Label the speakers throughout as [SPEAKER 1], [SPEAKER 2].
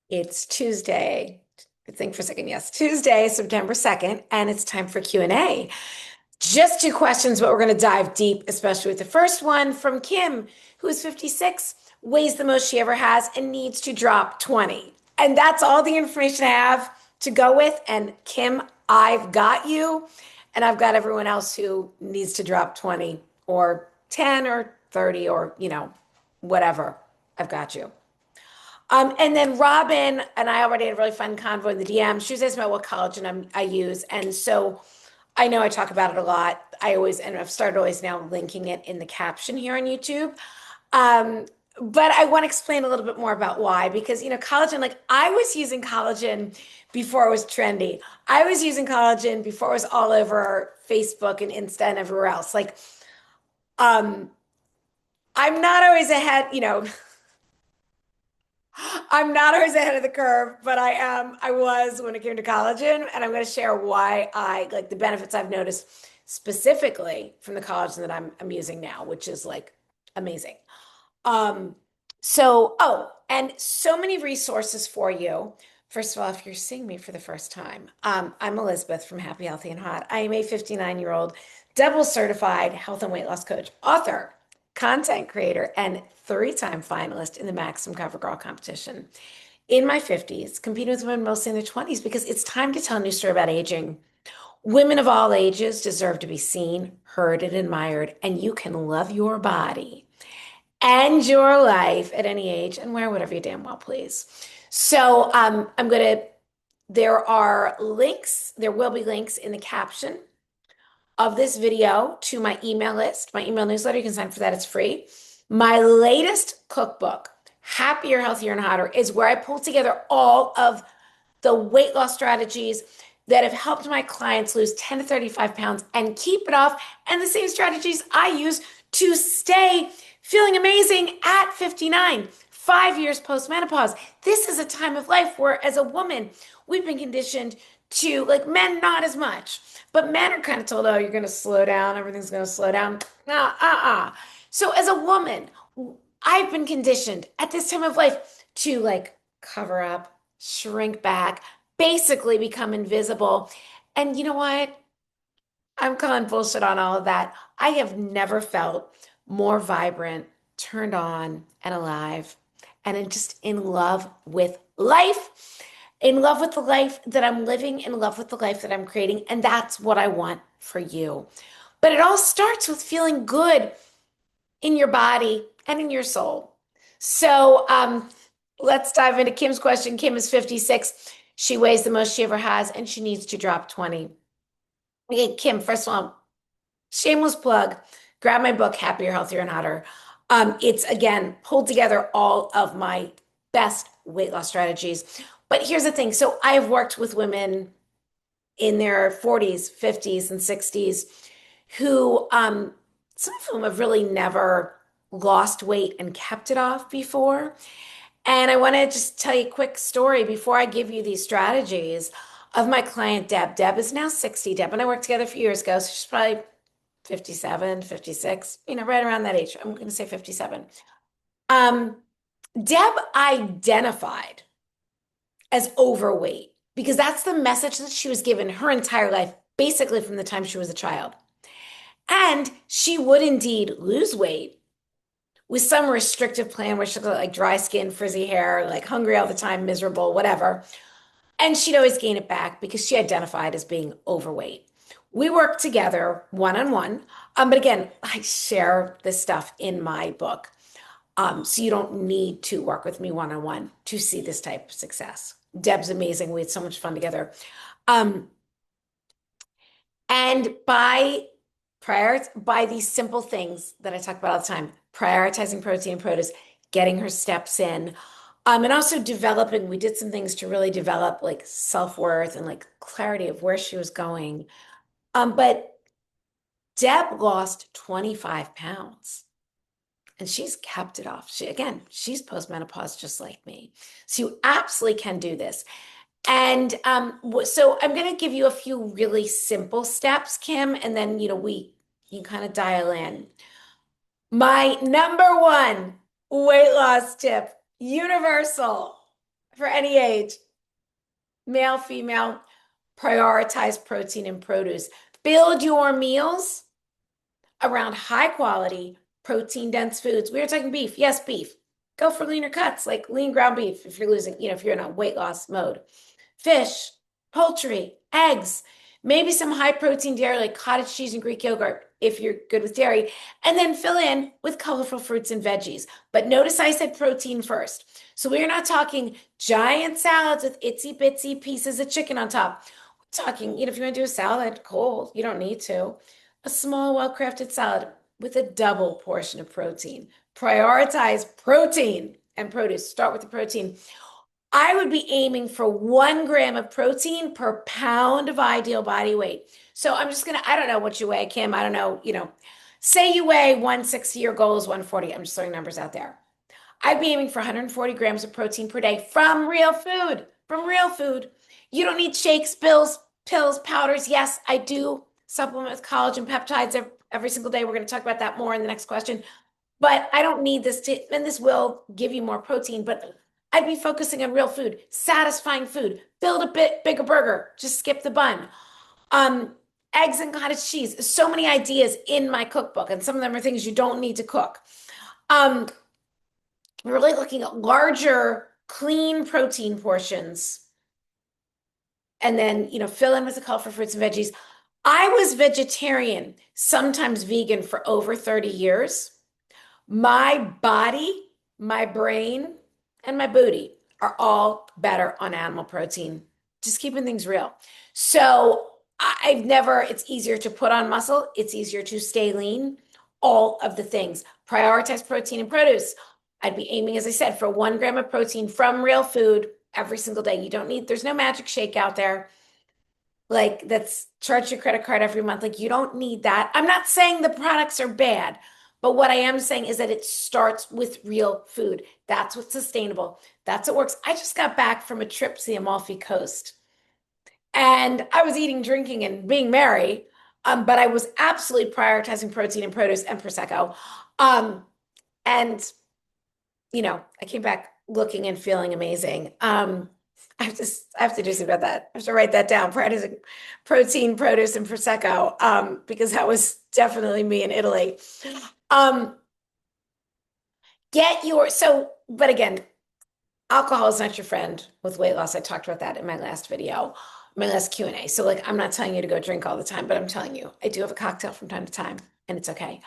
[SPEAKER 1] It's Tuesday. Think for a second. Yes, Tuesday, September 2nd, and it's time for Q&A. Just two questions, but we're going to dive deep, especially with the first one from Kim, who is 56, weighs the most she ever has, and needs to drop 20. And that's all the information I have to go with. And Kim, I've got you, and I've got everyone else who needs to drop 20 or 10 or 30 or, whatever. I've got you. And then Robin and I already had a really fun convo in the DM. She was asking about what collagen I use. And so I know I talk about it a lot. And I've started always now linking it in the caption here on YouTube. Um, but I want to explain a little bit more about why, because, collagen, like I was using collagen before it was trendy. I was using collagen before it was all over Facebook and Insta and everywhere else. Um, I'm not always ahead, I'm not always ahead of the curve, but I was when it came to collagen, and I'm going to share why I like the benefits I've noticed specifically from the collagen that I'm using now, which is like amazing. Um, and so many resources for you. First of all, if you're seeing me for the first time, I'm Elizabeth from Happy, Healthy, and Hot. I am a 59-year-old double certified health and weight loss coach, author, content creator, and three-time finalist in the Maximum Cover Girl competition. In my 50s, competing with women mostly in their 20s because it's time to tell a new story about aging. Women of all ages deserve to be seen, heard, and admired, and you can love your body and your life at any age and wear whatever you damn well please. So there are links, there will be links in the caption of this video to my email list, my email newsletter. You can sign up for that, it's free. My latest cookbook, Happier, Healthier, and Hotter, is where I pull together all of the weight loss strategies that have helped my clients lose 10 to 35 pounds and keep it off, and the same strategies I use to stay feeling amazing at 59, 5 years post-menopause. This is a time of life where, as a woman, we've been conditioned to, like men, not as much, but men are kind of told, oh, you're going to slow down, everything's going to slow down. So, as a woman, I've been conditioned at this time of life to like cover up, shrink back, basically become invisible. And you know what? I'm calling bullshit on all of that. I have never felt more vibrant, turned on, and alive, and just in love with life, in love with the life that I'm living, in love with the life that I'm creating. And that's what I want for you. But it all starts with feeling good in your body and in your soul. So let's dive into Kim's question. Kim is 56. She weighs the most she ever has, and she needs to drop 20. Okay, Kim, first of all, shameless plug. Grab my book, Happier, Healthier, and Hotter. It's again pulled together all of my best weight loss strategies. But here's the thing. So I've worked with women in their 40s, 50s, and 60s who some of whom have really never lost weight and kept it off before. And I want to just tell you a quick story before I give you these strategies of my client, Deb. Deb is now 60. Deb and I worked together a few years ago, so she's probably 57, 56, right around that age. I'm going to say 57. Um, Deb identified as overweight because that's the message that she was given her entire life, basically from the time she was a child. And she would indeed lose weight with some restrictive plan where she'll go like dry skin, frizzy hair, like hungry all the time, miserable, whatever. And she'd always gain it back because she identified as being overweight. We worked together one on one. But again, I share this stuff in my book. So you don't need to work with me one on one to see this type of success. Deb's amazing. We had so much fun together. Um, and by these simple things that I talk about all the time, prioritizing protein and produce, getting her steps in, and also developing, we did some things to really develop like self-worth and like clarity of where she was going. But Deb lost 25 pounds and she's kept it off. She's postmenopause just like me. So you absolutely can do this. And so I'm going to give you a few really simple steps, Kim, and then, you kind of dial in. My number one weight loss tip, universal. for any age, male, female, prioritize protein and produce. Build your meals around high quality, protein dense foods. We were talking beef. Yes, beef. Go for leaner cuts, like lean ground beef if you're losing, if you're in a weight loss mode. Fish, poultry, eggs, maybe some high protein dairy like cottage cheese and Greek yogurt if you're good with dairy, and then fill in with colorful fruits and veggies. But notice I said protein first. So we're not talking giant salads with itsy bitsy pieces of chicken on top. We're talking, if you want to do a salad cold, you don't need to. A small, well-crafted salad with a double portion of protein. Prioritize protein and produce. Start with the protein. I would be aiming for 1 gram of protein per pound of ideal body weight. So I'm just gonna, I don't know what you weigh, Kim. I don't know, say you weigh 160, your goal is 140. I'm just throwing numbers out there. I'd be aiming for 140 grams of protein per day from real food. From real food. You don't need shakes, pills, powders. Yes, I do supplement with collagen peptides every single day. We're going to talk about that more in the next question. But I don't need this to, and this will give you more protein, but I'd be focusing on real food, satisfying food. Build a bit bigger burger, just skip the bun. Um, Eggs and cottage cheese. So many ideas in my cookbook, and some of them are things you don't need to cook. Um, we're really looking at larger, clean protein portions, and then, fill in with the colorful fruits and veggies. I was vegetarian, sometimes vegan for over 30 years. My body, my brain, and my booty are all better on animal protein. Just keeping things real. So it's easier to put on muscle, it's easier to stay lean, all of the things. Prioritize protein and produce. I'd be aiming, as I said, for 1 gram of protein from real food every single day. There's no magic shake out there like that's charge your credit card every month. Like you don't need that. I'm not saying the products are bad, but what I am saying is that it starts with real food. That's what's sustainable. That's what works. I just got back from a trip to the Amalfi Coast and I was eating, drinking, and being merry. But I was absolutely prioritizing protein and produce and Prosecco. And I came back looking and feeling amazing. I have to do something about that. I have to write that down. Prioritizing protein, produce, and Prosecco, because that was definitely me in Italy. Um, but again, alcohol is not your friend with weight loss. I talked about that in my last video, my last Q&A. So like, I'm not telling you to go drink all the time, but I'm telling you, I do have a cocktail from time to time, and it's okay.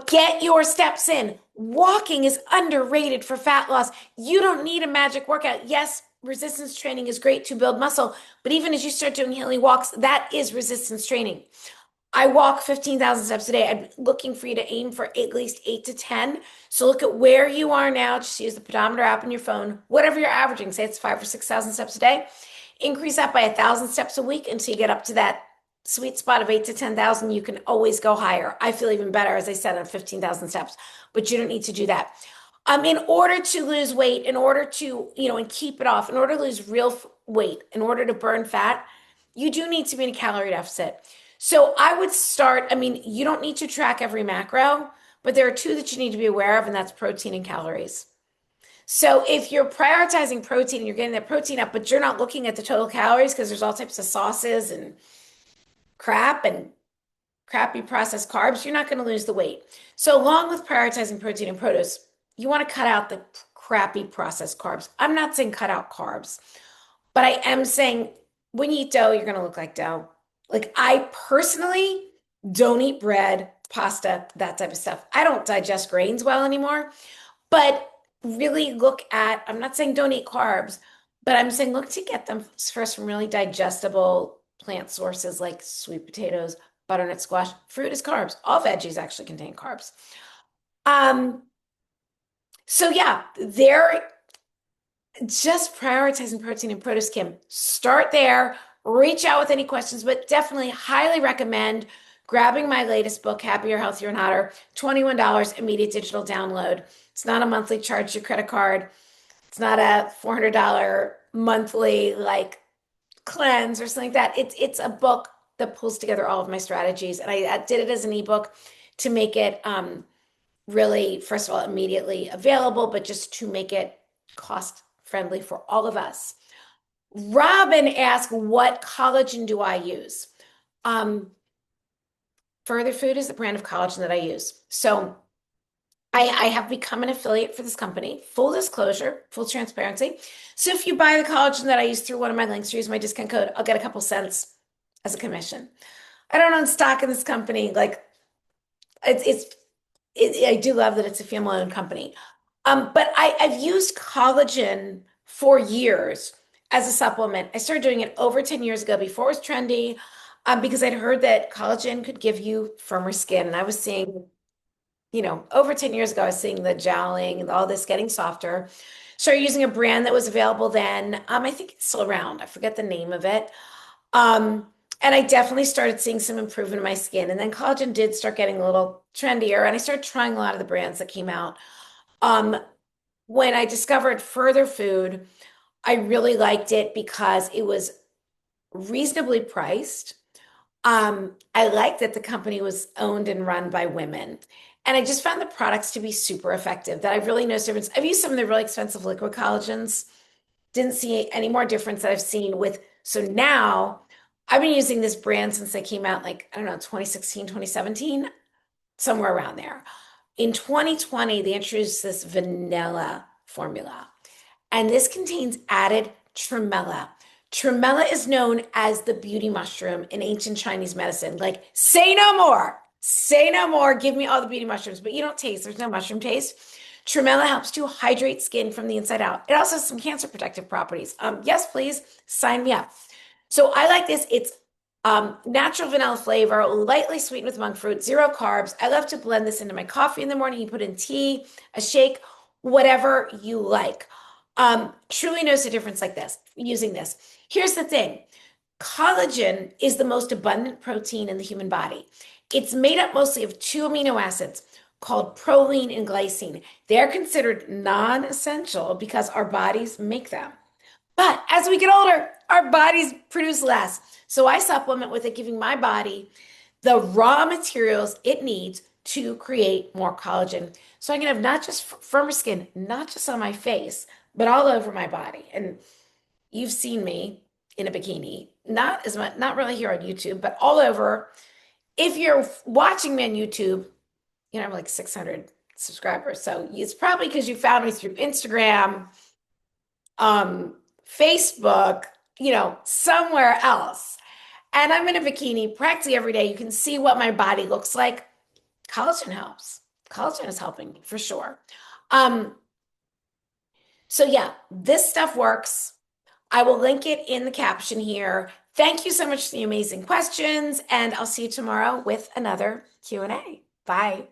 [SPEAKER 1] Get your steps in. Walking is underrated for fat loss. You don't need a magic workout. Yes, resistance training is great to build muscle, but even as you start doing healing walks, that is resistance training. I walk 15,000 steps a day. I'm looking for you to aim for at least 8 to 10. So look at where you are now. Just use the pedometer app on your phone, whatever you're averaging. Say it's 5 or 6,000 steps a day. Increase that by 1,000 steps a week until you get up to that sweet spot of 8 to 10,000. You can always go higher. I feel even better, as I said, on 15,000 steps, but you don't need to do that. In order to lose weight, in order to, and keep it off, in order to lose real weight, in order to burn fat, you do need to be in a calorie deficit. So I would start, you don't need to track every macro, but there are two that you need to be aware of, and that's protein and calories. So if you're prioritizing protein and you're getting that protein up, but you're not looking at the total calories because there's all types of sauces and crap and crappy processed carbs, you're not going to lose the weight. So along with prioritizing protein and produce, you want to cut out the crappy processed carbs. I'm not saying cut out carbs, but I am saying when you eat dough, you're going to look like dough. Like I personally don't eat bread, pasta, that type of stuff. I don't digest grains well anymore, but really I'm not saying don't eat carbs, but I'm saying look to get them first from really digestible plant sources like sweet potatoes, butternut squash. Fruit is carbs. All veggies actually contain carbs. So yeah, they're just prioritizing protein and produce, Kim. Start there, reach out with any questions, but definitely highly recommend grabbing my latest book, Happier, Healthier, and Hotter, $21 immediate digital download. It's not a monthly charge to your credit card. It's not a $400 monthly cleanse or something like that. It's a book that pulls together all of my strategies. And I did it as an ebook to make it really, first of all, immediately available, but just to make it cost friendly for all of us. Robin asked, what collagen do I use? Um, Further Food is the brand of collagen that I use. So I have become an affiliate for this company. Full disclosure, full transparency. So if you buy the collagen that I use through one of my links or use my discount code, I'll get a couple cents as a commission. I don't own stock in this company. Like it's I do love that it's a family-owned company. But I've used collagen for years as a supplement. I started doing it over 10 years ago before it was trendy, because I'd heard that collagen could give you firmer skin. And I was seeing, over 10 years ago, I was seeing the jowling and all this getting softer. Started using a brand that was available then. I think it's still around. I forget the name of it. Um, and I definitely started seeing some improvement in my skin. And then collagen did start getting a little trendier, and I started trying a lot of the brands that came out. Um, when I discovered Further Food, I really liked it because it was reasonably priced. I liked that the company was owned and run by women. And I just found the products to be super effective, that I've really noticed difference. I've used some of the really expensive liquid collagens, didn't see any more difference that I've seen with. So now I've been using this brand since they came out, like, I don't know, 2016, 2017, somewhere around there. In 2020, they introduced this vanilla formula, and this contains added tremella. Tremella is known as the beauty mushroom in ancient Chinese medicine. Like, say no more. Say no more. Give me all the beauty mushrooms, but you don't taste. There's no mushroom taste. Tremella helps to hydrate skin from the inside out. It also has some cancer protective properties. Yes, please sign me up. So I like this. It's natural vanilla flavor, lightly sweetened with monk fruit, zero carbs. I love to blend this into my coffee in the morning. You put in tea, a shake, whatever you like. Truly knows the difference like this, using this. Here's the thing. Collagen is the most abundant protein in the human body. It's made up mostly of two amino acids called proline and glycine. They're considered non-essential because our bodies make them. But as we get older, our bodies produce less. So I supplement with it, giving my body the raw materials it needs to create more collagen. So I can have not just firmer skin, not just on my face, but all over my body. And you've seen me in a bikini, not as much, not really here on YouTube, but all over. If you're watching me on YouTube, I'm like 600 subscribers. So it's probably because you found me through Instagram, Facebook, somewhere else. And I'm in a bikini practically every day. You can see what my body looks like. Collagen helps. Collagen is helping for sure. Um, so yeah, this stuff works. I will link it in the caption here. Thank you so much for the amazing questions, and I'll see you tomorrow with another Q&A. Bye.